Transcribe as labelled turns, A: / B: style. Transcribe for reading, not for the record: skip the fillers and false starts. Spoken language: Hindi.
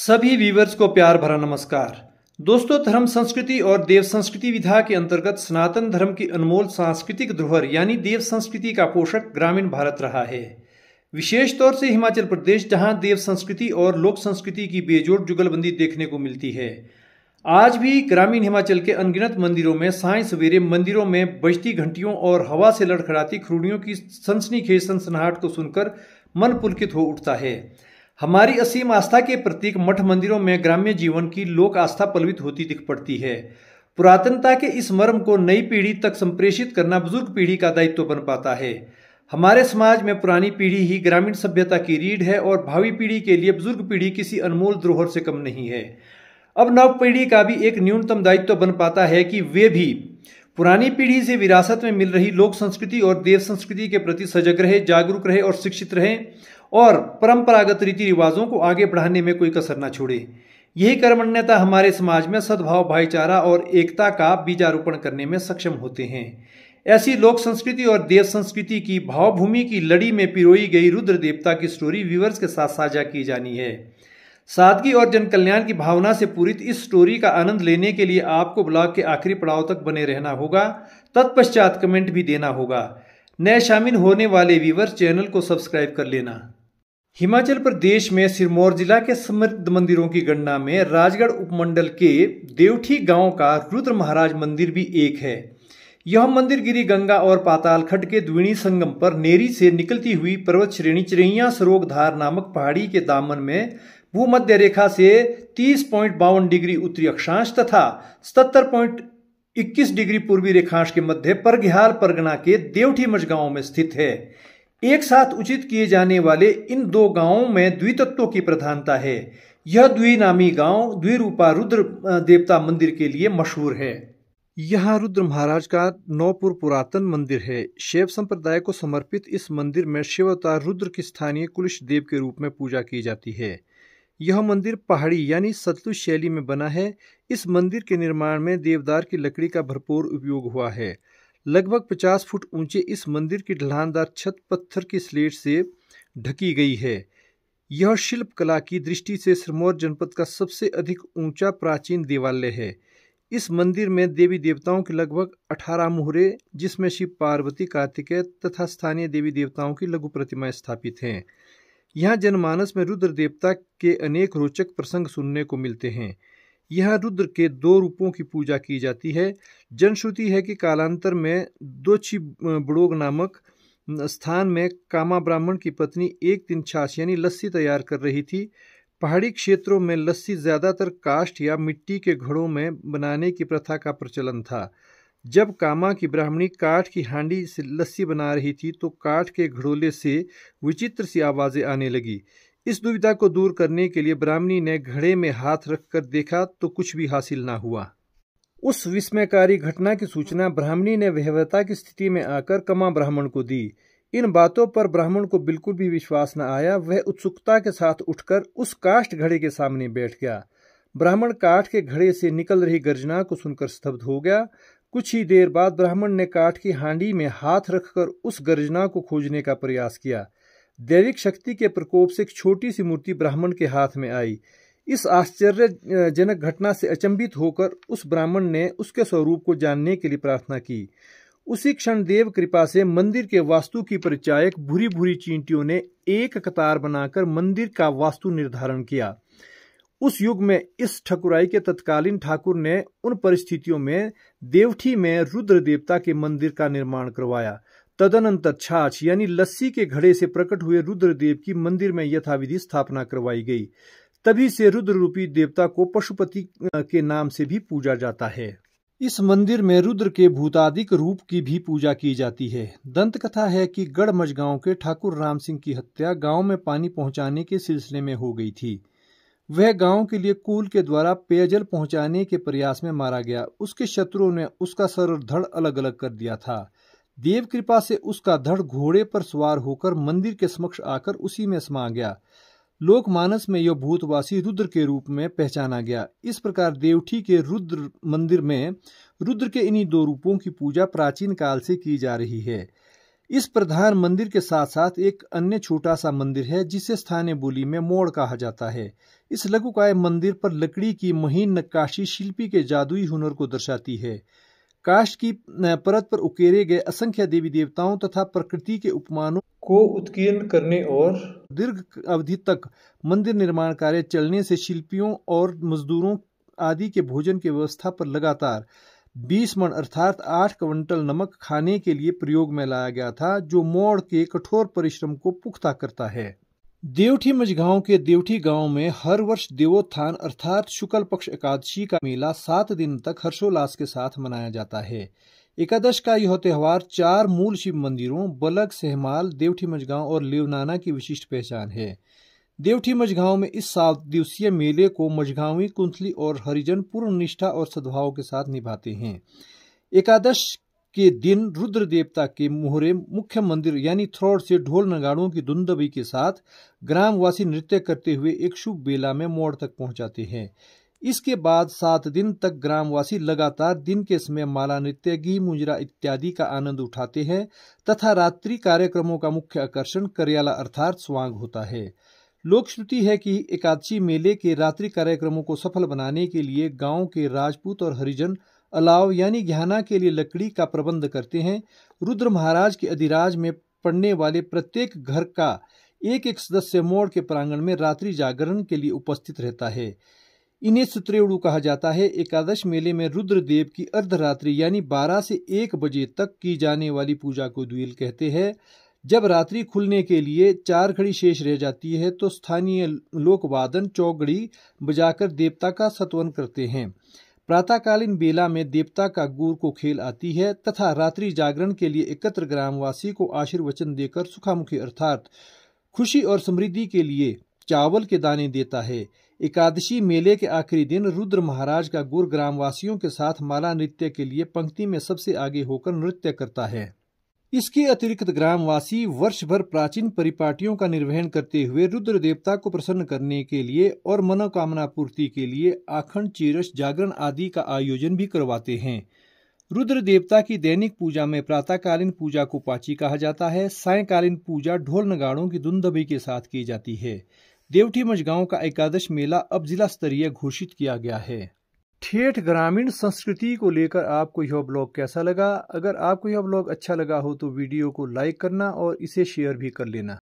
A: सभी व्यूवर्स को प्यार भरा नमस्कार। दोस्तों, धर्म संस्कृति और देव संस्कृति विधा के अंतर्गत सनातन धर्म की अनमोल सांस्कृतिक धरोहर यानी देव संस्कृति का पोषक ग्रामीण भारत रहा है। विशेष तौर से हिमाचल प्रदेश, जहां देव संस्कृति और लोक संस्कृति की बेजोड़ जुगलबंदी देखने को मिलती है। आज भी ग्रामीण हिमाचल के अनगिनत मंदिरों में साय सवेरे मंदिरों में बजती घंटियों और हवा से लड़खड़ाती खरुड़ियों की सनसनीखेज सनसनाहट को सुनकर मन पुलकित हो उठता है। हमारी असीम आस्था के प्रतीक मठ मंदिरों में ग्राम्य जीवन की लोक आस्था पलवित होती दिख पड़ती है। पुरातनता के इस मर्म को नई पीढ़ी तक संप्रेषित करना बुजुर्ग पीढ़ी का दायित्व बन पाता है। हमारे समाज में पुरानी पीढ़ी ही ग्रामीण सभ्यता की रीढ़ है और भावी पीढ़ी के लिए बुजुर्ग पीढ़ी किसी अनमोल धरोहर से कम नहीं है। अब नव पीढ़ी का भी एक न्यूनतम दायित्व बन पाता है कि वे भी पुरानी पीढ़ी से विरासत में मिल रही लोक संस्कृति और देव संस्कृति के प्रति सजग रहे, जागरूक रहे और शिक्षित रहें और परंपरागत रीति रिवाजों को आगे बढ़ाने में कोई कसर न छोड़े। यही कर्मण्यता हमारे समाज में सद्भाव, भाईचारा और एकता का बीजारोपण करने में सक्षम होते हैं। ऐसी लोक संस्कृति और देव संस्कृति की भावभूमि की लड़ी में पिरोई गई रुद्र देवता की स्टोरी व्यूअर्स के साथ साझा की जानी है। सादगी और जन कल्याण की भावना से पूरित इस स्टोरी का आनंद लेने के लिए आपको ब्लॉग के आखिरी पड़ाव तक बने रहना होगा। तत्पश्चात कमेंट भी देना होगा। नए शामिल होने वाले व्यूअर्स चैनल को सब्सक्राइब कर लेना। हिमाचल प्रदेश में सिरमौर जिला के समृद्ध मंदिरों की गणना में राजगढ़ उपमंडल के देवठी गांव का रुद्र महाराज मंदिर भी एक है। यह मंदिर गिरी गंगा और पाताल खड्ड के द्विवेणी संगम पर नेरी से निकलती हुई पर्वत श्रेणी चिरैया सरोग धार नामक पहाड़ी के दामन में भूमध्य रेखा से 30.52 डिग्री उत्तरी अक्षांश तथा 77.21 डिग्री पूर्वी रेखांश के मध्य परघ्याल परगना के देवठी मझगांव में स्थित है। एक साथ उचित किए जाने वाले इन दो गांवों में द्वितत्वों की प्रधानता है। यह द्विनामी गांव द्विरूपा रुद्र देवता मंदिर के लिए मशहूर है। यहाँ रुद्र महाराज का नौपुर पुरातन मंदिर है। शैव संप्रदाय को समर्पित इस मंदिर में शिव अवतार रुद्र की स्थानीय कुलिश देव के रूप में पूजा की जाती है। यह मंदिर पहाड़ी यानी सतलुज शैली में बना है। इस मंदिर के निर्माण में देवदार की लकड़ी का भरपूर उपयोग हुआ है। लगभग 50 फुट ऊंचे इस मंदिर की ढलानदार छत पत्थर की स्लेट से ढकी गई है। यह शिल्प कला की दृष्टि से सिरमौर जनपद का सबसे अधिक ऊंचा प्राचीन देवालय है। इस मंदिर में देवी देवताओं के लगभग 18 मुहरे, जिसमें शिव, पार्वती, कार्तिकेय तथा स्थानीय देवी देवताओं की लघु प्रतिमाएं स्थापित हैं। यहाँ जनमानस में रुद्र देवता के अनेक रोचक प्रसंग सुनने को मिलते हैं। यहाँ रुद्र के दो रूपों की पूजा की जाती है। जनश्रुति है कि कालांतर में दोची बड़ोग नामक स्थान में कामा ब्राह्मण की पत्नी एक दिन छाछ यानी लस्सी तैयार कर रही थी। पहाड़ी क्षेत्रों में लस्सी ज्यादातर काष्ठ या मिट्टी के घड़ों में बनाने की प्रथा का प्रचलन था। जब कामा की ब्राह्मणी काठ की हांडी से लस्सी बना रही थी तो काठ के घड़ोले से विचित्र सी आवाजें आने लगी। इस दुविधा को दूर करने के लिए ब्राह्मणी ने घड़े में हाथ रखकर देखा तो कुछ भी हासिल ना हुआ। उस विस्मयकारी घटना की सूचना ब्राह्मणी ने विहवलता की स्थिति में आकर कमा ब्राह्मण को दी। इन बातों पर ब्राह्मण को बिल्कुल भी विश्वास न आया। वह उत्सुकता के साथ उठकर उस काष्ठ घड़े के सामने बैठ गया। ब्राह्मण काठ के घड़े से निकल रही गर्जना को सुनकर स्तब्ध हो गया। कुछ ही देर बाद ब्राह्मण ने काठ की हांडी में हाथ रखकर उस गर्जना को खोजने का प्रयास किया। दैविक शक्ति के प्रकोप से एक छोटी सी मूर्ति ब्राह्मण के हाथ में आई। इस आश्चर्यजनक घटना से अचंभित होकर उस ब्राह्मण ने उसके स्वरूप को जानने के लिए प्रार्थना की। उसी क्षण देव कृपा से मंदिर के वास्तु की परिचायक भूरी भूरी चींटियों ने एक कतार बनाकर मंदिर का वास्तु निर्धारण किया। उस युग में इस ठकुराई के तत्कालीन ठाकुर ने उन परिस्थितियों में देवठी में रुद्र देवता के मंदिर का निर्माण करवाया। तदनंतर छाछ यानी लस्सी के घड़े से प्रकट हुए रुद्रदेव की मंदिर में यथाविधि स्थापना करवाई गई। तभी से रुद्र रूपी देवता को पशुपति के नाम से भी पूजा जाता है। इस मंदिर में रुद्र के भूतादिक रूप की भी पूजा की जाती है। दंत कथा है कि गढ़ मझगांव के ठाकुर राम सिंह की हत्या गांव में पानी पहुंचाने के सिलसिले में हो गई थी। वह गांव के लिए कूल के द्वारा पेयजल पहुंचाने के प्रयास में मारा गया। उसके शत्रुओं ने उसका सर और धड़ अलग अलग कर दिया था। देव कृपा से उसका धड़ घोड़े पर सवार होकर मंदिर के समक्ष आकर उसी में समा गया। लोकमानस में यह भूतवासी रुद्र के रूप में पहचाना गया। इस प्रकार देवठी के रुद्र मंदिर में रुद्र के इन्हीं दो रूपों की पूजा प्राचीन काल से की जा रही है। इस प्रधान मंदिर के साथ साथ एक अन्य छोटा सा मंदिर है जिसे स्थानीय बोली में मोड़ कहा जाता है। इस लघुकाय मंदिर पर लकड़ी की महीन नक्काशी शिल्पी के जादुई हुनर को दर्शाती है। काष्ठ की परत पर उकेरे गए असंख्य देवी देवताओं तथा प्रकृति के उपमानों को उत्कीर्ण करने और दीर्घ अवधि तक मंदिर निर्माण कार्य चलने से शिल्पियों और मजदूरों आदि के भोजन की व्यवस्था पर लगातार 20 मन अर्थात 8 क्विंटल नमक खाने के लिए प्रयोग में लाया गया था, जो मोड़ के कठोर परिश्रम को पुख्ता करता है। देवठी मझगांव के देवठी गांव में हर वर्ष देवोत्थान अर्थात शुक्ल पक्ष एकादशी का मेला 7 दिन तक हर्षोल्लास के साथ मनाया जाता है। एकादश का यह त्योहार 4 मूल शिव मंदिरों बलग, सहमाल, देवठी मझगांव और लेवनाना की विशिष्ट पहचान है। देवठी मझगांव में इस 7 दिवसीय मेले को मझगांवी, कुंथली और हरिजन पूर्ण निष्ठा और सद्भाव के साथ निभाते हैं। एकादश के दिन रुद्र देवता के मोहरे मुख्य मंदिर यानी थ्रोड से ढोल नगाड़ों की धुंदबी के साथ ग्रामवासी नृत्य करते हुए एक शुभ बेला में मोड़ तक पहुंचाते हैं। इसके बाद 7 दिन तक ग्रामवासी लगातार दिन के समय माला नृत्य, गी मुजरा इत्यादि का आनंद उठाते हैं तथा रात्रि कार्यक्रमों का मुख्य आकर्षण करियाला अर्थात स्वांग होता है। लोक श्रुति है कि एकादशी मेले के रात्रि कार्यक्रमों को सफल बनाने के लिए गांव के राजपूत और हरिजन अलाव यानी घ्याना के लिए लकड़ी का प्रबंध करते हैं। रुद्र महाराज के अधिराज में पड़ने वाले प्रत्येक घर का एक एक सदस्य मोड़ के प्रांगण में रात्रि जागरण के लिए उपस्थित रहता है। इन्हें सुत्रेउड़ू कहा जाता है। एकादश मेले में रुद्रदेव की अर्धरात्रि यानी 12 से 1 बजे तक की जाने वाली पूजा को द्विल कहते हैं। जब रात्रि खुलने के लिए 4 घड़ी शेष रह जाती है तो स्थानीय लोक वादन चौगड़ी बजाकर देवता का स्तवन करते हैं। प्रातःकालीन बेला में देवता का गुर को खेल आती है तथा रात्रि जागरण के लिए एकत्र ग्रामवासी को आशीर्वचन देकर सुखामुखी अर्थात खुशी और समृद्धि के लिए चावल के दाने देता है। एकादशी मेले के आखिरी दिन रुद्र महाराज का गुर ग्रामवासियों के साथ माला नृत्य के लिए पंक्ति में सबसे आगे होकर नृत्य करता है। इसके अतिरिक्त ग्रामवासी वर्ष भर प्राचीन परिपाटियों का निर्वहन करते हुए रुद्र देवता को प्रसन्न करने के लिए और मनोकामना पूर्ति के लिए आखंड, चीरस, जागरण आदि का आयोजन भी करवाते हैं। रुद्र देवता की दैनिक पूजा में प्रातःकालीन पूजा को पाची कहा जाता है। सायंकालीन पूजा ढोल नगाड़ों की धुंदबी के साथ की जाती है। देवठी मझगांव का एकादश मेला अब जिला स्तरीय घोषित किया गया है। ठेठ ग्रामीण संस्कृति को लेकर आपको यह ब्लॉग कैसा लगा? अगर आपको यह ब्लॉग अच्छा लगा हो तो वीडियो को लाइक करना और इसे शेयर भी कर लेना।